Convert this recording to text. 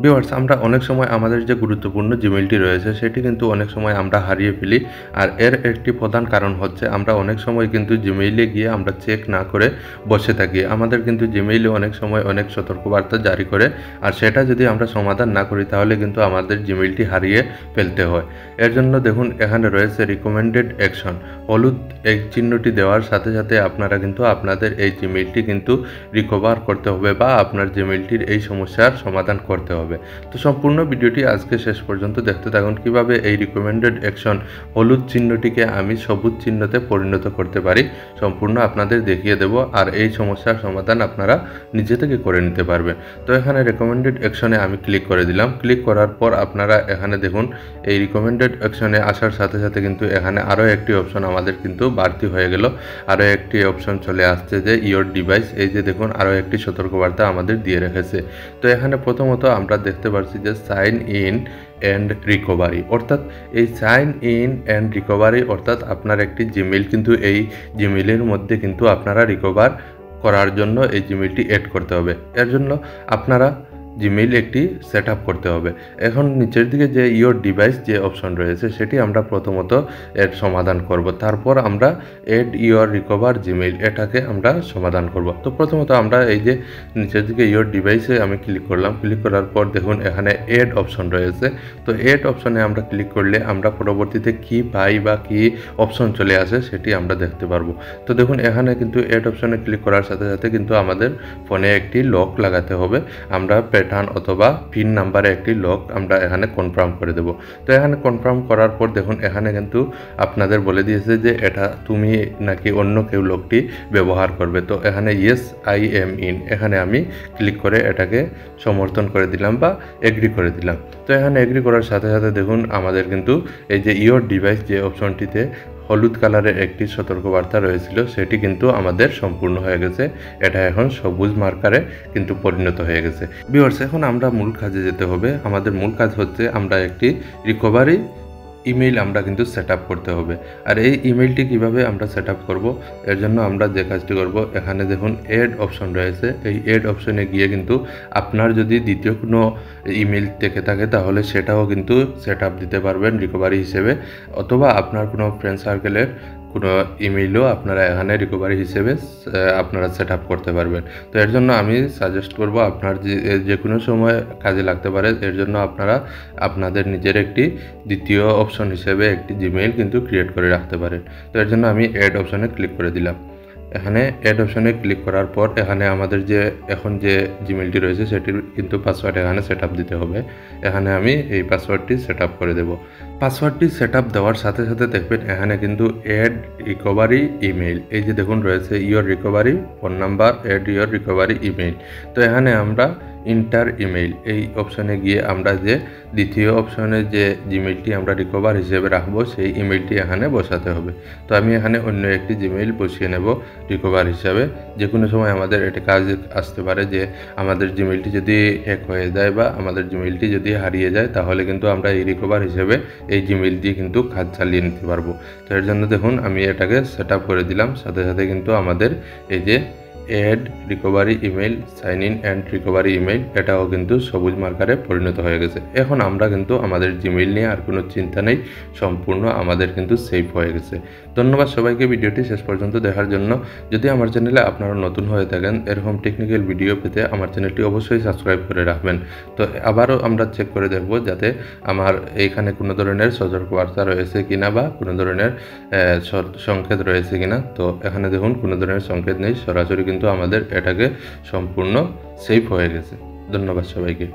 Viewers, আমরা অনেক সময় আমাদের যে গুরুত্বপূর্ণ জিমেইলটি রয়েছে সেটি কিন্তু অনেক সময় আমরা হারিয়ে ফেলি। আর এর একটি প্রধান কারণ হচ্ছে আমরা অনেক সময় কিন্তু জিমেইলে গিয়ে আমরা চেক না করে বসে থাকি। আমাদের কিন্তু জিমেইলে অনেক সময় অনেক সতর্কবার্তা জারি করে, আর সেটা যদি আমরা সমাধান না করি তাহলে কিন্তু আমাদের জিমেইলটি হারিয়ে ফেলতে হয়। এর জন্য দেখুন এখানে রয়েছে রিকমেন্ডেড অ্যাকশন। হলুদ এই চিহ্নটি দেওয়ার সাথে সাথে আপনারা কিন্তু আপনাদের এই জিমেইলটি কিন্তু রিকভার করতে হবে বা আপনার জিমেইলটির এই সমস্যার সমাধান করতে হবে। তো সম্পূর্ণ ভিডিওটি আজকে শেষ পর্যন্ত দেখতে থাকুন কিভাবে এই রিকমেন্ডেড অ্যাকশন হলুদ চিহ্নটিকে আমি সবুজ চিহ্নতে পরিণত করতে পারি, সম্পূর্ণ আপনাদের দেখিয়ে দেব। আর এই সমস্যার সমাধান আপনারা নিজে থেকে করে নিতে পারবেন। তো এখানে রিকমেন্ডেড অ্যাকশনে আমি ক্লিক করে দিলাম। ক্লিক করার পর আপনারা এখানে দেখুন এই রিকমেন্ডেড অ্যাকশনে আসার সাথে সাথে কিন্তু এখানে আরও একটি অপশন আমাদের কিন্তু বাড়তি হয়ে গেল। আরও একটি অপশন চলে আসছে যে ইয়োর ডিভাইস। এই যে দেখুন আরও একটি সতর্কবার্তা আমাদের দিয়ে রেখেছে। তো এখানে প্রথমত আমরা দেখতে পাচ্ছি যে সাইন ইন অ্যান্ড রিকভারি, অর্থাৎ এই সাইন ইন অ্যান্ড রিকভারি অর্থাৎ আপনার একটি জিমেইল কিন্তু এই জিমেইলের মধ্যে কিন্তু আপনারা রিকভার করার জন্য এই জিমেইলটি অ্যাড করতে হবে। এর জন্য আপনারা জিমেইল একটি সেট আপ করতে হবে। এখন নিচের দিকে যে ইয়োর ডিভাইস যে অপশন রয়েছে সেটি আমরা প্রথমত এর সমাধান করব, তারপর আমরা এড ইয়োর রিকভার জিমেইল এটাকে আমরা সমাধান করব। তো প্রথমত আমরা এই যে নিচের দিকে ইয়োর ডিভাইসে আমি ক্লিক করলাম। ক্লিক করার পর দেখুন এখানে এড অপশন রয়েছে। তো এড অপশনে আমরা ক্লিক করলে আমরা পরবর্তীতে কি পাই বা কি অপশন চলে আসে সেটি আমরা দেখতে পারবো। তো দেখুন এখানে কিন্তু এড অপশনে ক্লিক করার সাথে সাথে কিন্তু আমাদের ফোনে একটি লক লাগাতে হবে। আমরা প্যাটার্ন অথবা পিন নাম্বারে একটি লক আমরা এখানে কনফার্ম করে দেব। তো এখানে কনফার্ম করার পর দেখুন এখানে কিন্তু আপনাদের বলে দিয়েছে যে এটা তুমি নাকি অন্য কেউ লকটি ব্যবহার করবে। তো এখানে ইয়েস আই এম ইন এখানে আমি ক্লিক করে এটাকে সমর্থন করে দিলাম বা এগ্রি করে দিলাম। তো এখানে এগ্রি করার সাথে সাথে দেখুন আমাদের কিন্তু এই যে ইয়োর ডিভাইস যে অপশনটিতে হলুদ কালারের একটি সতর্কবার্তা রয়েছিল সেটি কিন্তু আমাদের সম্পূর্ণ হয়ে গেছে। এটা এখন সবুজ মার্কারে কিন্তু পরিণত হয়ে গেছে। ভিউয়ার্স, এখন আমরা মূল কাজে যেতে হবে। আমাদের মূল কাজ হচ্ছে আমরা একটি রিকভারি ইমেইল আমরা কিন্তু সেট আপ করতে হবে। আর এই ইমেইলটি কিভাবে আমরা সেট আপ করবো, এর জন্য আমরা যে কাজটি করব এখানে দেখুন এড অপশন রয়েছে। এই এড অপশনে গিয়ে কিন্তু আপনার যদি দ্বিতীয় কোনো ইমেইল থেকে থাকে তাহলে সেটাও কিন্তু সেট আপ দিতে পারবেন রিকভারি হিসেবে, অথবা আপনার কোনো ফ্রেন্ড সার্কেলের কোনো ইমেইলও আপনারা এখানে রিকভারি হিসেবে আপনারা সেট আপ করতে পারবেন। তো এর জন্য আমি সাজেস্ট করব আপনার যে কোনো সময় কাজে লাগতে পারে, এর জন্য আপনারা আপনাদের নিজের একটি দ্বিতীয় অপশন হিসেবে একটি জিমেইল কিন্তু ক্রিয়েট করে রাখতে পারেন। তো এর জন্য আমি এড অপশনে ক্লিক করে দিলাম। এখানে এড অপশনে ক্লিক করার পর এখানে আমাদের যে এখন যে জিমেইলটি রয়েছে সেটির কিন্তু পাসওয়ার্ড এখানে সেট আপ দিতে হবে। এখানে আমি এই পাসওয়ার্ডটি সেট আপ করে দেব। পাসওয়ার্ডটি সেট আপ দেওয়ার সাথে সাথে দেখবেন এখানে কিন্তু এড রিকভারি ইমেইল এই যে দেখুন রয়েছে your recovery phone number add your recovery email. তো এখানে আমরা ইন্টার ইমেইল এই অপশনে গিয়ে আমরা যে দ্বিতীয় অপশনে যে জিমেইলটি আমরা রিকভার হিসেবে রাখবো সেই ইমেইলটি এখানে বসাতে হবে। তো আমি এখানে অন্য একটি জিমেইল বসিয়ে নেব রিকভার হিসাবে। যে কোনো সময় আমাদের এটা কাজে আসতে পারে যে আমাদের জিমেইলটি যদি হ্যাক হয়ে যায় বা আমাদের জিমেইলটি যদি হারিয়ে যায় তাহলে কিন্তু আমরা এই রিকভার হিসেবে এই জিমেইল দিয়ে কিন্তু কাজ চালিয়ে নিতে পারবো। তো এর জন্য দেখুন আমি এটাকে সেট আপ করে দিলাম। সাথে সাথে কিন্তু আমাদের এই যে add recovery email sign in and recovery email এটাও কিন্তু সবুজ মার্কারে পরিণত হয়ে গেছে। এখন আমরা কিন্তু আমাদের জিমেইল নিয়ে আর কোনো চিন্তা নেই, সম্পূর্ণ আমাদের কিন্তু সেভ হয়ে গেছে। ধন্যবাদ সবাইকে ভিডিওটি শেষ পর্যন্ত দেখার জন্য। যদি আমার চ্যানেলে আপনারা নতুন হয়ে থাকেন এরকম টেকনিক্যাল ভিডিও পেতে আমার চ্যানেলটি অবশ্যই সাবস্ক্রাইব করে রাখবেন। তো আবারও আমরা চেক করে দেখব যাতে আমার এইখানে কোনো ধরনের সতর্কবার্তা রয়েছে কিনা বা কোনো ধরনের সংকেত রয়েছে কিনা। তো এখানে দেখুন কোনো ধরনের সংকেত নেই, সরাসরি কিন্তু আমাদের এটাকে সম্পূর্ণ সেভ হয়ে গেছে। ধন্যবাদ সবাইকে।